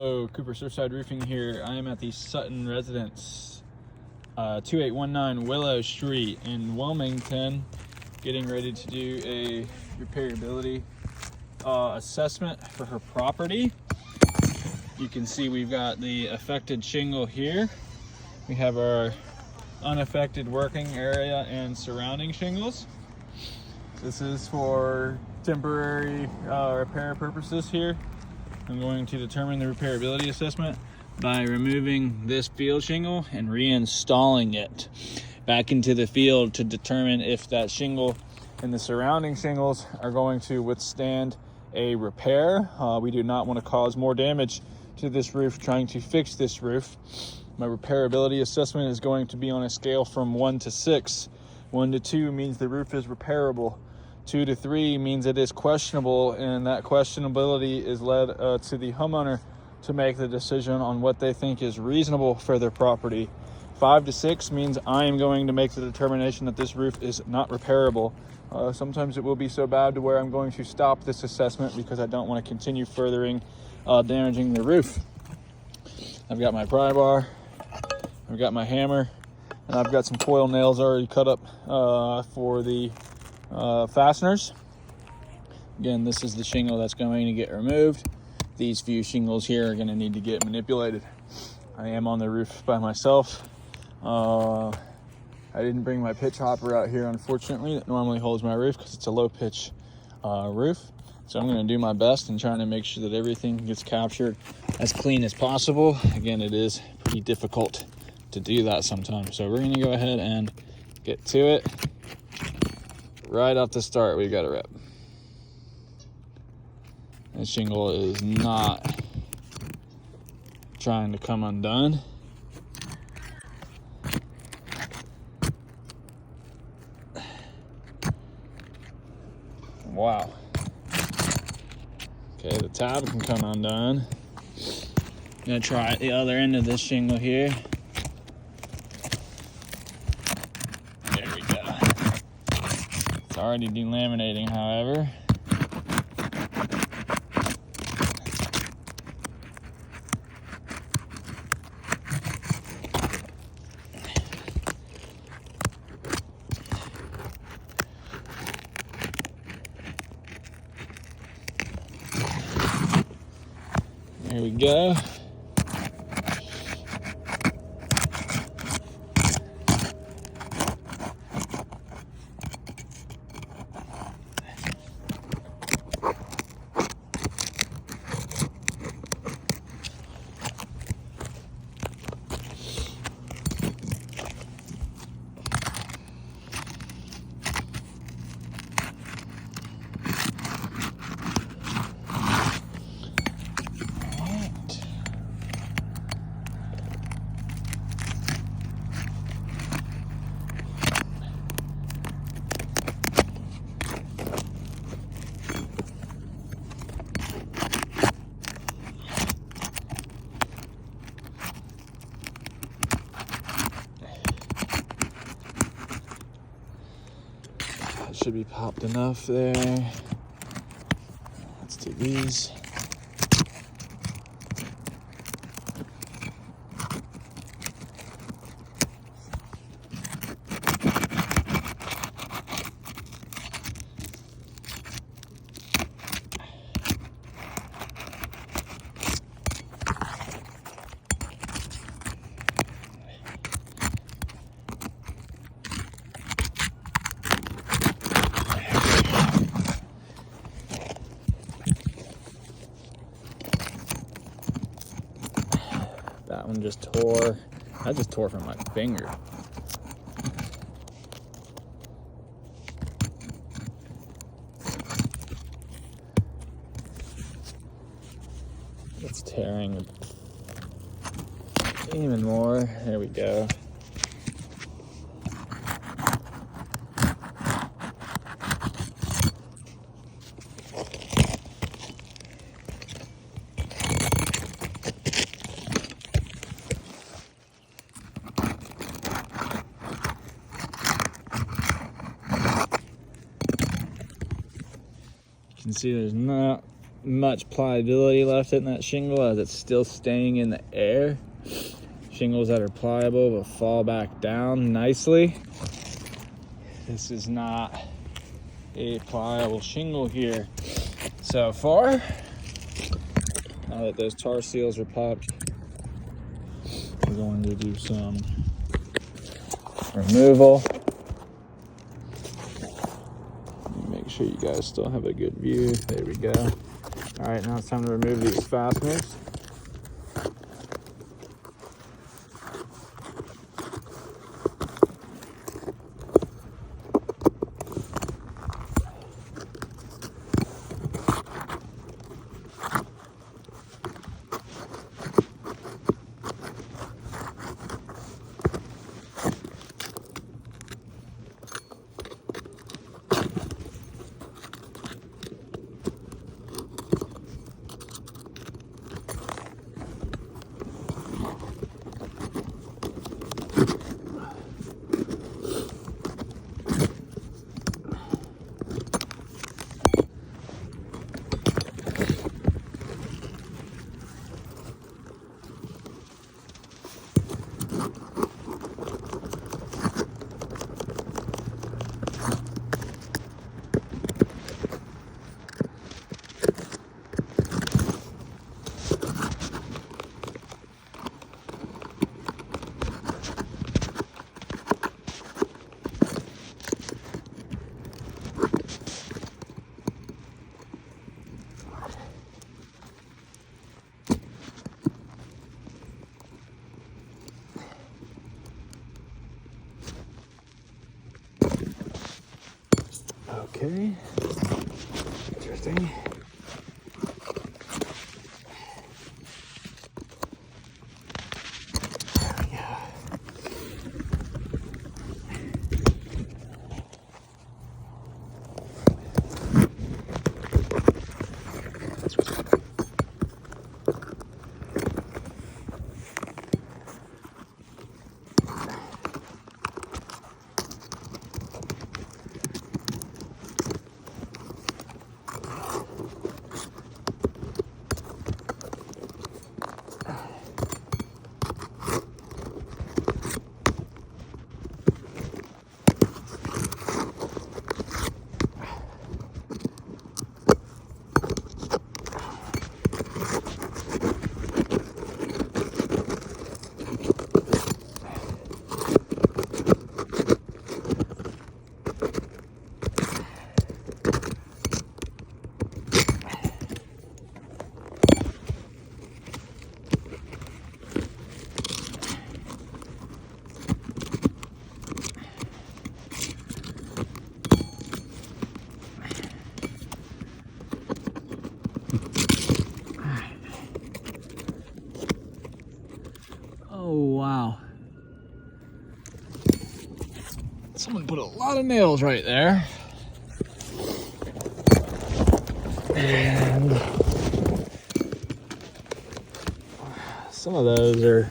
Hello, Cooper Surfside Roofing here. I am at the Sutton residence, 2819 Willow Street in Wilmington, getting ready to do a repairability assessment for her property. You can see we've got the affected shingle here. We have our unaffected working area and surrounding shingles. This is for temporary repair purposes here. I'm going to determine the repairability assessment by removing this field shingle and reinstalling it back into the field to determine if that shingle and the surrounding shingles are going to withstand a repair. We do not want to cause more damage to this roof trying to fix this roof. My repairability assessment is going to be on a scale from 1 to 6. 1 to 2 means the roof is repairable. 2 to 3 means it is questionable, and that questionability is led to the homeowner to make the decision on what they think is reasonable for their property. 5 to 6 means I am going to make the determination that this roof is not repairable. Sometimes it will be so bad to where I'm going to stop this assessment because I don't want to continue furthering damaging the roof. I've got my pry bar, I've got my hammer, and I've got some coil nails already cut up for the fasteners. Again, this is the shingle that's going to get removed. These few shingles here are going to need to get manipulated. I am on the roof by myself. I didn't bring my pitch hopper out here, unfortunately. That normally holds my roof because it's a low pitch roof. So I'm going to do my best in trying to make sure that everything gets captured as clean as possible. Again, it is pretty difficult to do that sometimes. So we're going to go ahead and get to it. Right off the start, we've got a rip. This shingle is not trying to come undone. Wow. Okay, the tab can come undone. I'm gonna try the other end of this shingle here. There we go. It's already delaminating, however. There we go. Should be popped enough there. Let's do these. That one just tore. I just tore from my finger. It's tearing even more. There we go. You can see there's not much pliability left in that shingle as it's still staying in the air. Shingles that are pliable will fall back down nicely. This is not a pliable shingle here so far. Now that those tar seals are popped, we're going to do some removal. Make sure you guys still have a good view. There we go. All right, now it's time to remove these fasteners. Okay, interesting. Oh, wow. Someone put a lot of nails right there. And some of those are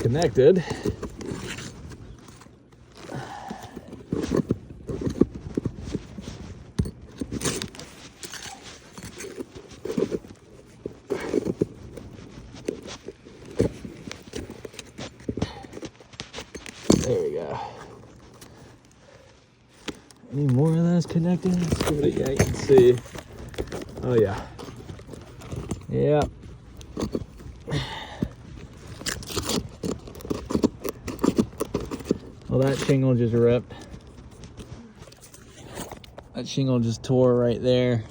connected. There we go. Any more of those connected? Let's give it a yank and see. Oh yeah. Yep. Well, that shingle just ripped. That shingle just tore right there.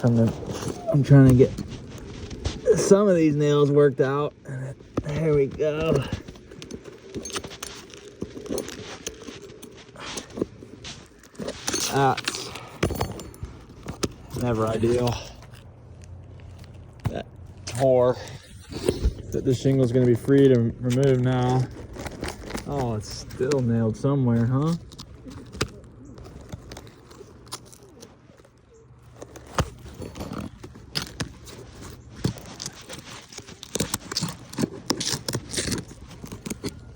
I'm trying to get some of these nails worked out. There we go. That's never ideal. That tore. That the shingle's gonna be free to remove now. Oh, it's still nailed somewhere, huh?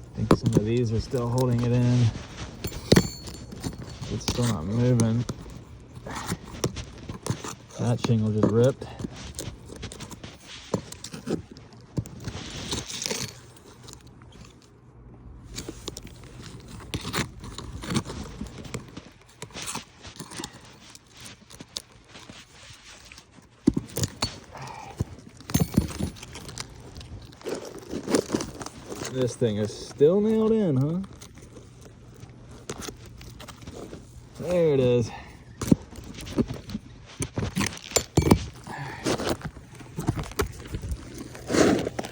I think some of these are still holding it in. It's still not moving. that shingle just ripped. This thing is still nailed in, huh? There it is.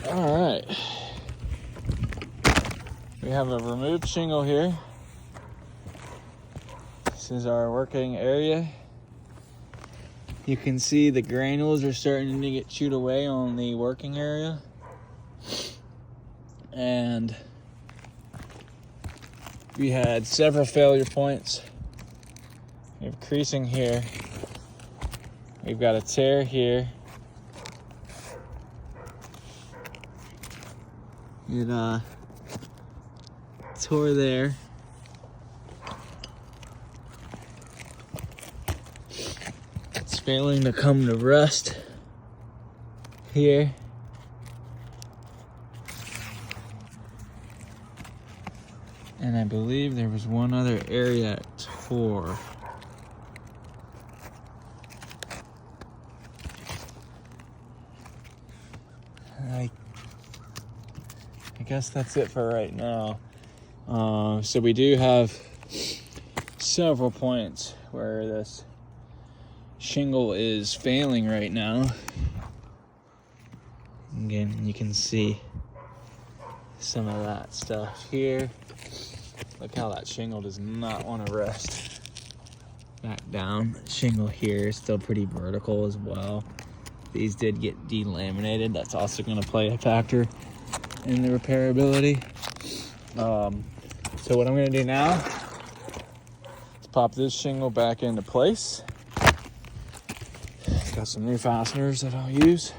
All right. We have a removed shingle here. This is our working area. You can see the granules are starting to get chewed away on the working area. And we had several failure points. We have creasing here. We've got a tear here. It tore there. It's failing to come to rest here. And I believe there was one other area it tore. I guess that's it for right now. So we do have several points where this shingle is failing right now. Again, you can see some of that stuff here. Look how that shingle does not want to rest back down. Shingle here is still pretty vertical as well. These did get delaminated. That's also going to play a factor in the repairability. So what I'm going to do now is pop this shingle back into place. Got some new fasteners that I'll use,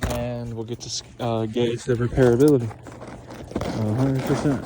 and we'll get to gauge the repairability 100%.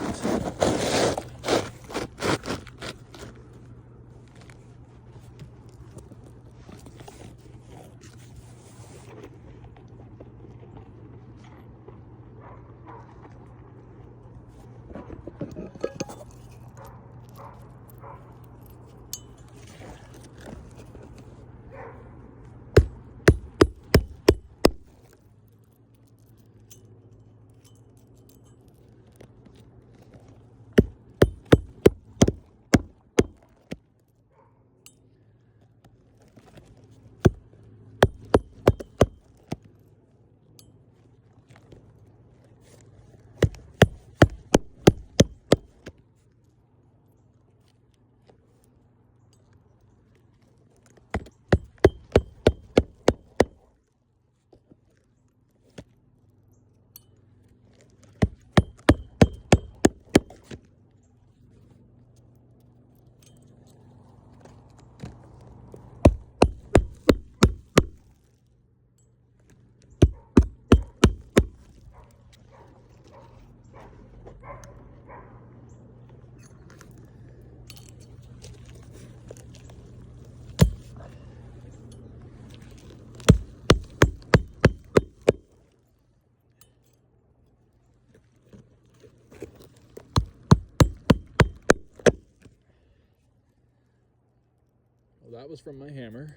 That was from my hammer,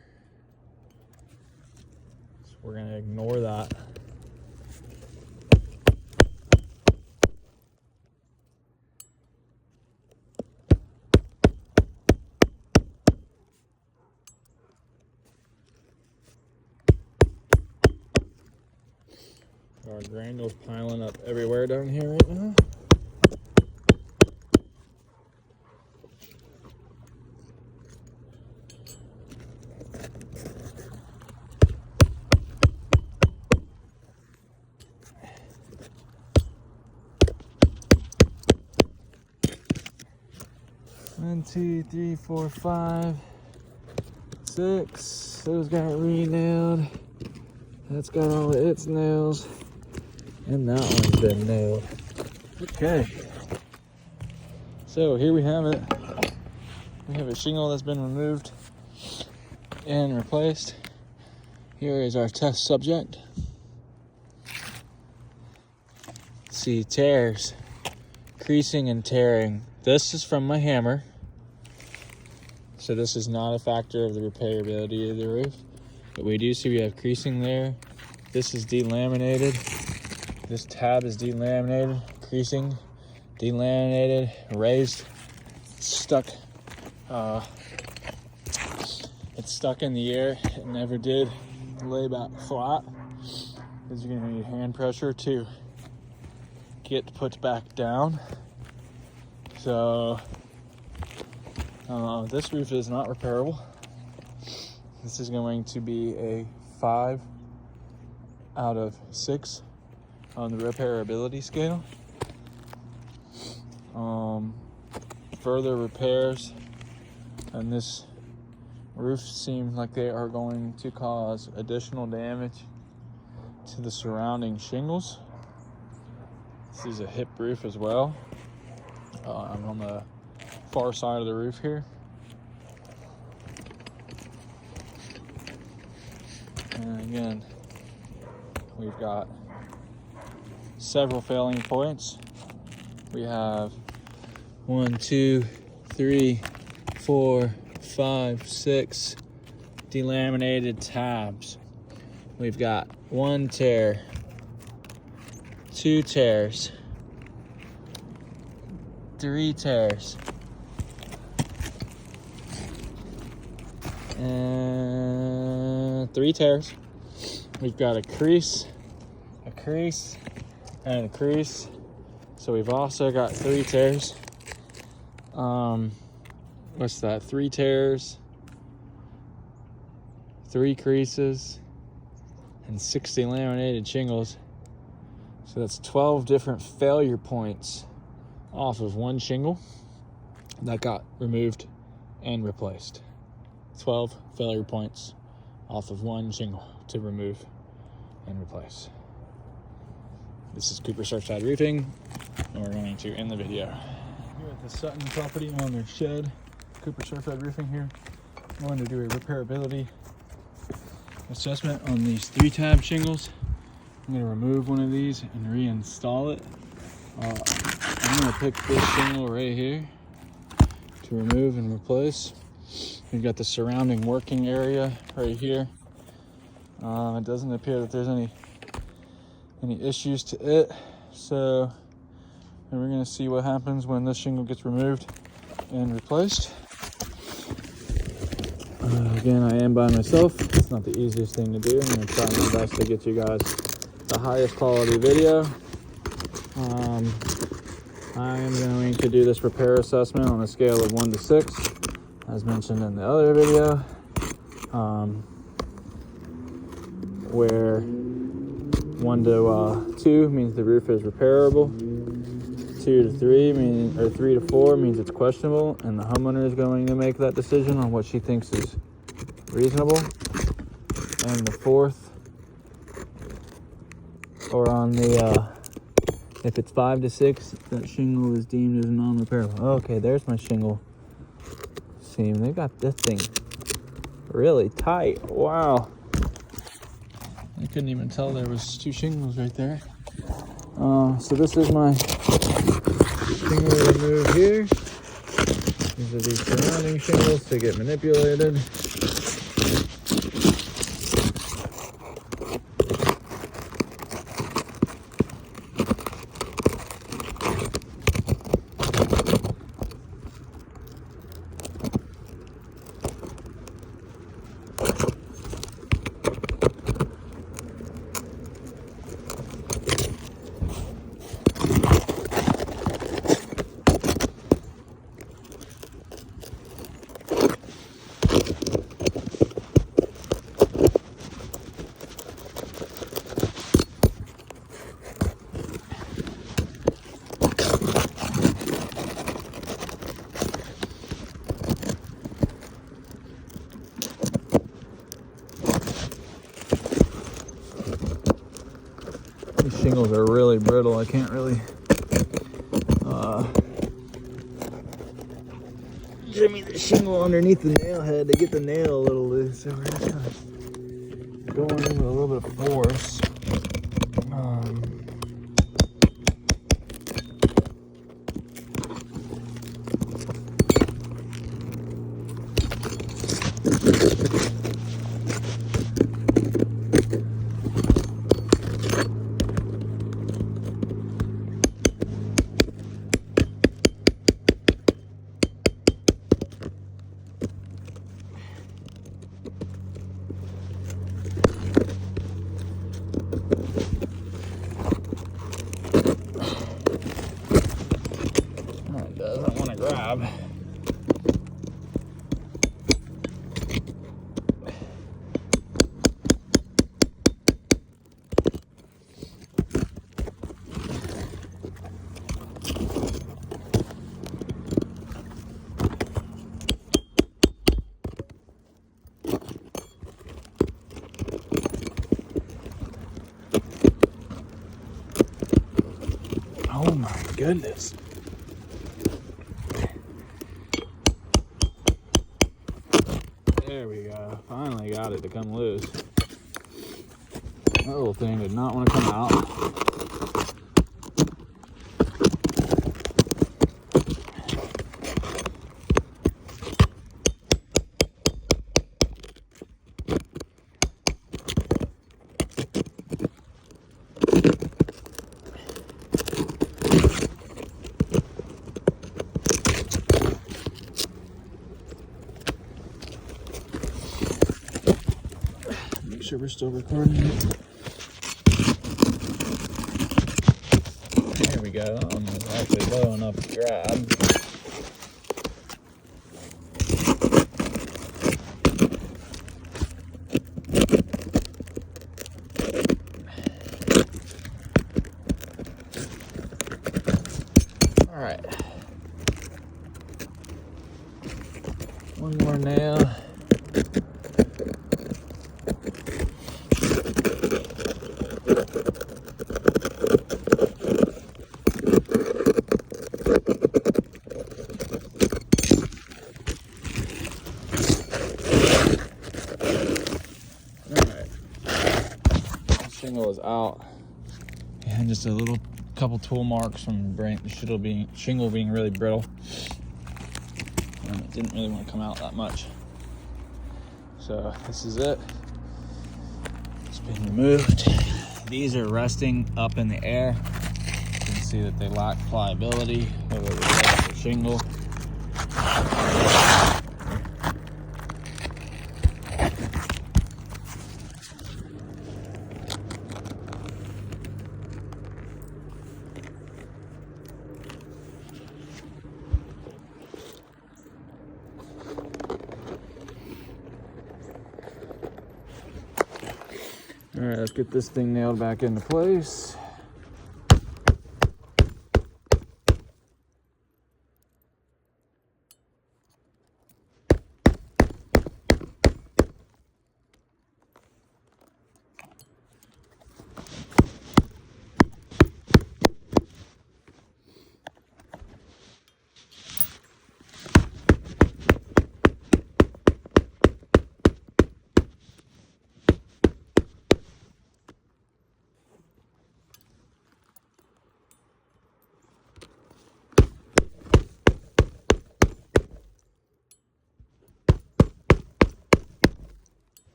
so we're going to ignore that. Our granules piling up everywhere down here right now. One, two, three, four, 5, 6. Those got re-nailed. That's got all of its nails. And that one's been nailed. Okay. So here we have it. We have a shingle that's been removed. and replaced. Here is our test subject. See, tears, creasing and tearing. This is from my hammer, so this is not a factor of the repairability of the roof. But we do see we have creasing there. This is delaminated. This tab is delaminated, creasing, delaminated, raised, stuck. It's stuck in the air. It never did lay back flat, because you're gonna need hand pressure to get put back down. So this roof is not repairable. This is going to be a 5 out of 6 on the repairability scale. Further repairs on this roof seem like they are going to cause additional damage to the surrounding shingles. This is a hip roof as well. I'm on the far side of the roof here. And again, we've got several failing points. We have 1, 2, 3, 4, 5, 6 delaminated tabs. We've got 1 tear, 2 tears, 3 tears, and 3 tears. We've got a crease, and a crease. So we've also got 3 tears. What's that? 3 tears, 3 creases, and 6 delaminated shingles. So that's 12 different failure points off of 1 shingle that got removed and replaced. 12 failure points off of 1 shingle to remove and replace. This is Cooper Surfside Roofing, and we're going to end the video. Here at the Sutton property on their shed, Cooper Surfside Roofing here. I'm going to do a repairability assessment on these 3-tab shingles. I'm going to remove one of these and reinstall it. I'm going to pick this shingle right here to remove and replace. We've got the surrounding working area right here. It doesn't appear that there's any issues to it. So we're going to see what happens when this shingle gets removed and replaced. Again, I am by myself. It's not the easiest thing to do. I'm going to try my best to get you guys the highest quality video. I am going to do this repair assessment on a scale of 1 to 6, as mentioned in the other video, where 1 to 2 means the roof is repairable, 2 to 3 or 3 to 4 means it's questionable, and the homeowner is going to make that decision on what she thinks is reasonable. And the 4th, or on the if it's 5 to 6, that shingle is deemed as non-repairable. Okay, there's my shingle seam. They got this thing really tight. Wow. I couldn't even tell there was 2 shingles right there. So this is my shingle remove here. These are the surrounding shingles to get manipulated. These shingles are really brittle. I can't really jimmy the shingle underneath the nail head to get the nail a little loose. So we're just kind of going in with a little bit of force. It doesn't want to grab. Oh my goodness. There we go. Finally got it to come loose. That little thing did not want to come out. Make sure we're still recording it. There we go. That one was actually low enough to grab. All right. One more nail. Shingle is out, and just a little couple tool marks from shingle being really brittle, and it didn't really want to come out that much. So this is it. It's been removed. These are resting up in the air. You can see that they lack pliability over the shingle. All right, let's get this thing nailed back into place.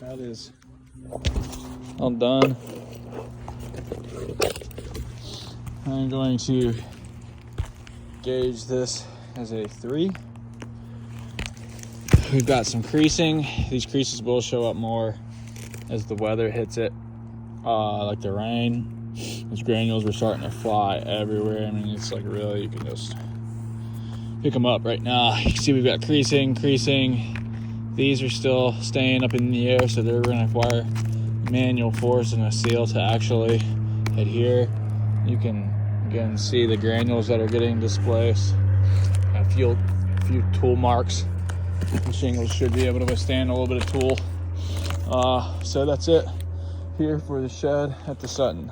That is all done. I'm going to gauge this as a 3. We've got some creasing. These creases will show up more as the weather hits it, like the rain. Those granules were starting to fly everywhere. I mean, it's like really, you can just pick them up right now. You can see we've got creasing. These are still staying up in the air, so they're going to require manual force and a seal to actually adhere. You can again see the granules that are getting displaced. A few tool marks. The shingles should be able to withstand a little bit of tool. So that's it here for the shed at the Sutton.